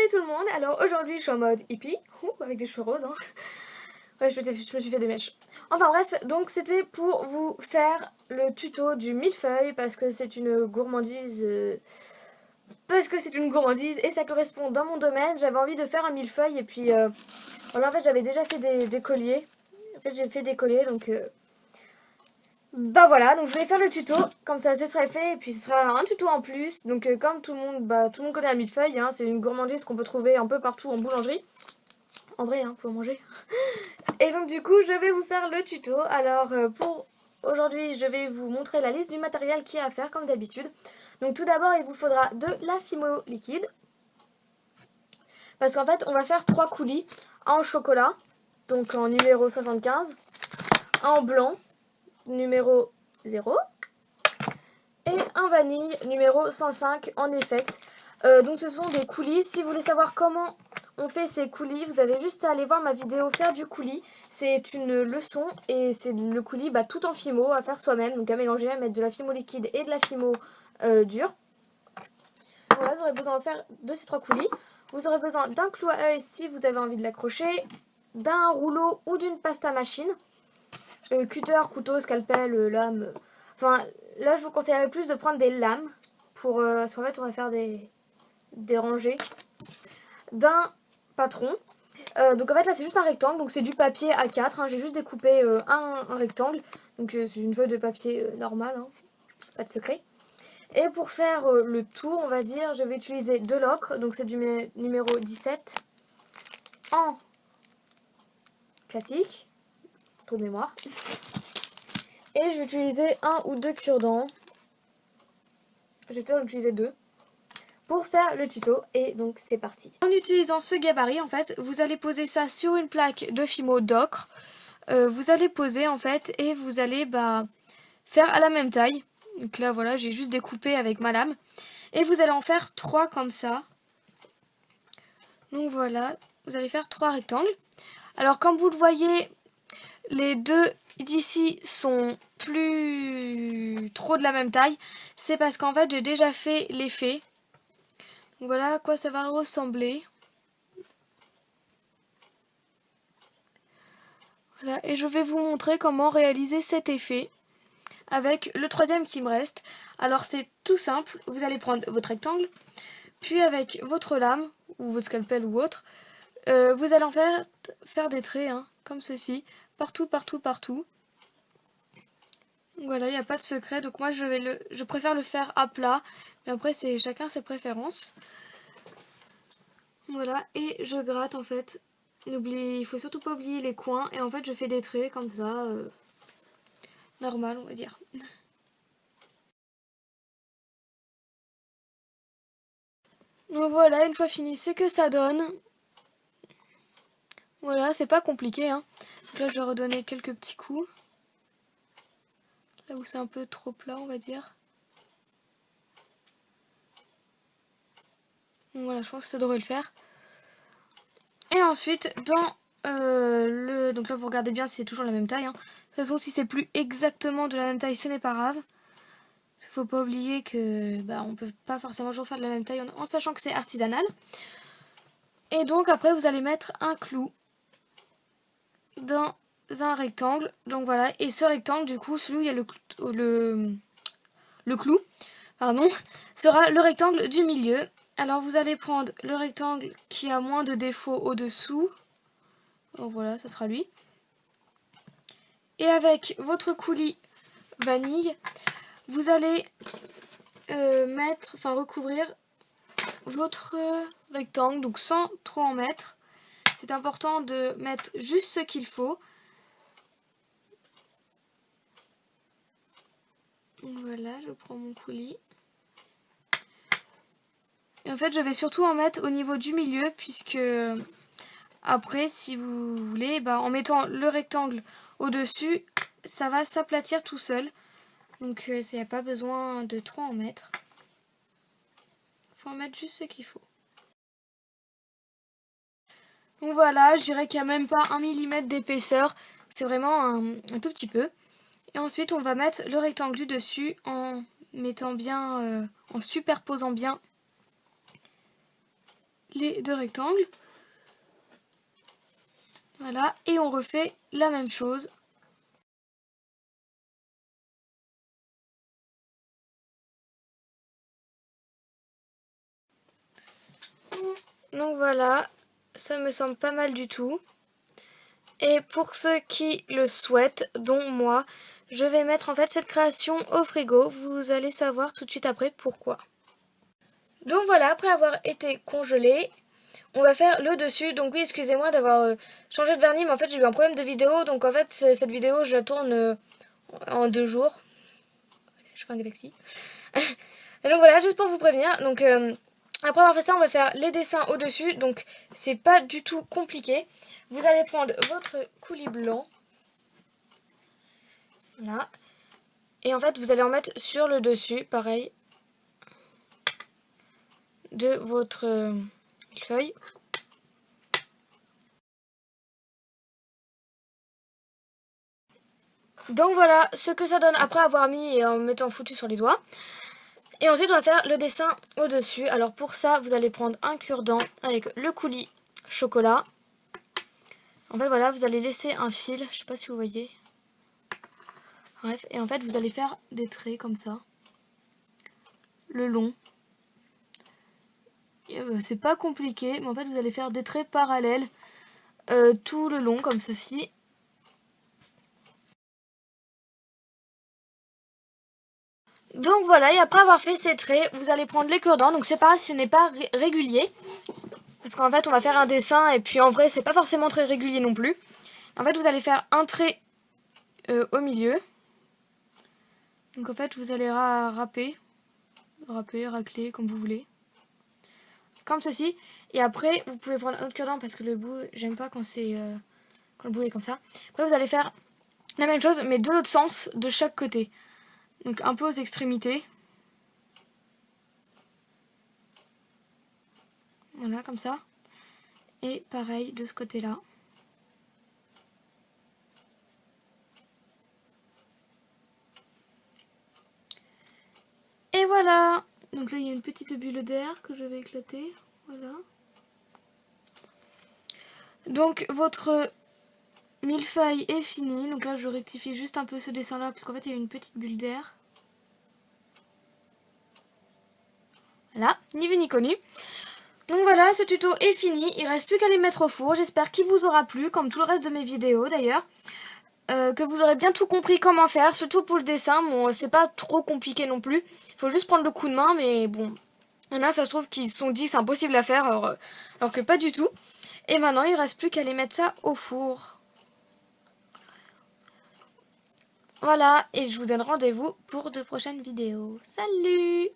Salut tout le monde, alors aujourd'hui je suis en mode hippie, avec des cheveux roses hein. Ouais, je me suis fait des mèches. Enfin bref, donc c'était pour vous faire le tuto du millefeuille parce que c'est une gourmandise... et ça correspond dans mon domaine. J'avais envie de faire un millefeuille et puis voilà, en fait j'avais déjà fait des colliers. En fait j'ai fait des colliers donc... Bah voilà, donc je vais faire le tuto, comme ça ce serait fait, et puis ce sera un tuto en plus. Donc comme tout le monde connaît un millefeuille, hein, c'est une gourmandise qu'on peut trouver un peu partout en boulangerie. En vrai, hein, pour manger. Et donc du coup, je vais vous faire le tuto. Alors pour aujourd'hui, je vais vous montrer la liste du matériel qu'il y a à faire comme d'habitude. Donc tout d'abord, il vous faudra de la Fimo liquide. Parce qu'en fait, on va faire 3 coulis. Un en chocolat, donc en numéro 75. Un en blanc, numéro 0. Et un vanille, numéro 105 en effect. Donc ce sont des coulis. Si vous voulez savoir comment on fait ces coulis, vous avez juste à aller voir ma vidéo faire du coulis. C'est une leçon et c'est le coulis tout en fimo à faire soi-même. Donc à mélanger, à mettre de la fimo liquide et de la fimo dure. Voilà, vous aurez besoin de ces 3 coulis. Vous aurez besoin d'un clou à œil si vous avez envie de l'accrocher, d'un rouleau ou d'une pâte à machine. Cutter, couteau, scalpel, lame. Enfin, là je vous conseillerais plus de prendre des lames pour parce qu'en fait on va faire des rangées. D'un patron. Donc en fait là c'est juste un rectangle, donc c'est du papier A4. Hein. J'ai juste découpé un rectangle. Donc c'est une feuille de papier normale, hein. Pas de secret. Et pour faire le tour, on va dire, je vais utiliser de l'ocre. Donc c'est du numéro 17 en classique. Trou de mémoire. Et je vais utiliser 1 ou 2 cure-dents. Je vais peut-être en utiliser 2 pour faire le tuto. Et donc c'est parti. En utilisant ce gabarit, en fait, vous allez poser ça sur une plaque de fimo d'ocre. Vous allez poser en fait et vous allez faire à la même taille. Donc là voilà, j'ai juste découpé avec ma lame. Et vous allez en faire 3 comme ça. Donc voilà, vous allez faire 3 rectangles. Alors comme vous le voyez, les deux d'ici sont plus trop de la même taille. C'est parce qu'en fait j'ai déjà fait l'effet. Donc voilà à quoi ça va ressembler. Voilà, et je vais vous montrer comment réaliser cet effet avec le troisième qui me reste. Alors c'est tout simple, vous allez prendre votre rectangle, puis avec votre lame, ou votre scalpel ou autre, vous allez en faire des traits, hein, comme ceci, partout, partout, partout. Voilà, il n'y a pas de secret, donc moi je préfère le faire à plat, mais après c'est chacun ses préférences. Voilà, et je gratte en fait. Il faut surtout pas oublier les coins, et en fait je fais des traits comme ça, normal on va dire. Donc voilà, une fois fini, c'est que ça donne. Voilà, c'est pas compliqué, hein. Donc là je vais redonner quelques petits coups. Là où c'est un peu trop plat, on va dire. Donc voilà, je pense que ça devrait le faire. Et ensuite, donc là vous regardez bien si c'est toujours la même taille, hein. De toute façon, si c'est plus exactement de la même taille, ce n'est pas grave. Parce qu'il faut pas oublier que on peut pas forcément toujours faire de la même taille en sachant que c'est artisanal. Et donc après vous allez mettre un clou dans un rectangle. Donc voilà, et ce rectangle du coup, celui où il y a le clou, pardon, sera le rectangle du milieu. Alors vous allez prendre le rectangle qui a moins de défauts au-dessous. Donc voilà, ça sera lui. Et avec votre coulis vanille, vous allez recouvrir votre rectangle, donc sans trop en mettre. C'est important de mettre juste ce qu'il faut. Voilà, je prends mon coulis. Et en fait, je vais surtout en mettre au niveau du milieu, puisque après, si vous voulez, en mettant le rectangle au-dessus, ça va s'aplatir tout seul. Donc, il n'y a pas besoin de trop en mettre. Il faut en mettre juste ce qu'il faut. Donc voilà, je dirais qu'il n'y a même pas 1 mm d'épaisseur. C'est vraiment un tout petit peu. Et ensuite, on va mettre le rectangle du dessus en mettant bien, en superposant bien les deux rectangles. Voilà, et on refait la même chose. Donc voilà, ça me semble pas mal du tout. Et pour ceux qui le souhaitent, dont moi, je vais mettre en fait cette création au frigo. Vous allez savoir tout de suite après pourquoi. Donc voilà, après avoir été congelé, on va faire le dessus. Donc oui, excusez-moi d'avoir changé de vernis, mais en fait j'ai eu un problème de vidéo. Donc en fait cette vidéo je la tourne en 2 jours. Je fais un galaxie. Et donc voilà, juste pour vous prévenir. Donc après avoir fait ça, on va faire les dessins au-dessus. Donc c'est pas du tout compliqué. Vous allez prendre votre coulis blanc. Là. Et en fait vous allez en mettre sur le dessus, pareil, de votre feuille. Donc voilà ce que ça donne après avoir mis et en mettant foutu sur les doigts. Et ensuite on va faire le dessin au dessus. Alors pour ça vous allez prendre un cure-dent avec le coulis chocolat. En fait voilà, vous allez laisser un fil, je sais pas si vous voyez. Bref, et en fait vous allez faire des traits comme ça. Le long. C'est pas compliqué, mais en fait vous allez faire des traits parallèles tout le long comme ceci. Donc voilà, et après avoir fait ces traits, vous allez prendre les cure-dents. Donc c'est pareil, ce n'est pas régulier. Parce qu'en fait on va faire un dessin et puis en vrai c'est pas forcément très régulier non plus. En fait vous allez faire un trait au milieu. Donc en fait vous allez râper, racler comme vous voulez. Comme ceci. Et après vous pouvez prendre un autre cure-dent parce que le bout, j'aime pas quand le bout est comme ça. Après vous allez faire la même chose mais de l'autre sens, de chaque côté. Donc un peu aux extrémités. Voilà, comme ça. Et pareil de ce côté-là. Et voilà. Donc là, il y a une petite bulle d'air que je vais éclater. Voilà. Donc votre millefeuille est fini. Donc là, je rectifie juste un peu ce dessin-là parce qu'en fait, il y a une petite bulle d'air. Voilà, ni vu ni connu. Donc voilà, ce tuto est fini. Il ne reste plus qu'à les mettre au four. J'espère qu'il vous aura plu, comme tout le reste de mes vidéos d'ailleurs. Que vous aurez bien tout compris comment faire, surtout pour le dessin. Bon, c'est pas trop compliqué non plus. Il faut juste prendre le coup de main, mais bon. Il y en a, ça se trouve, qui se sont dit c'est impossible à faire, alors que pas du tout. Et maintenant, il ne reste plus qu'à les mettre ça au four. Voilà, et je vous donne rendez-vous pour de prochaines vidéos. Salut!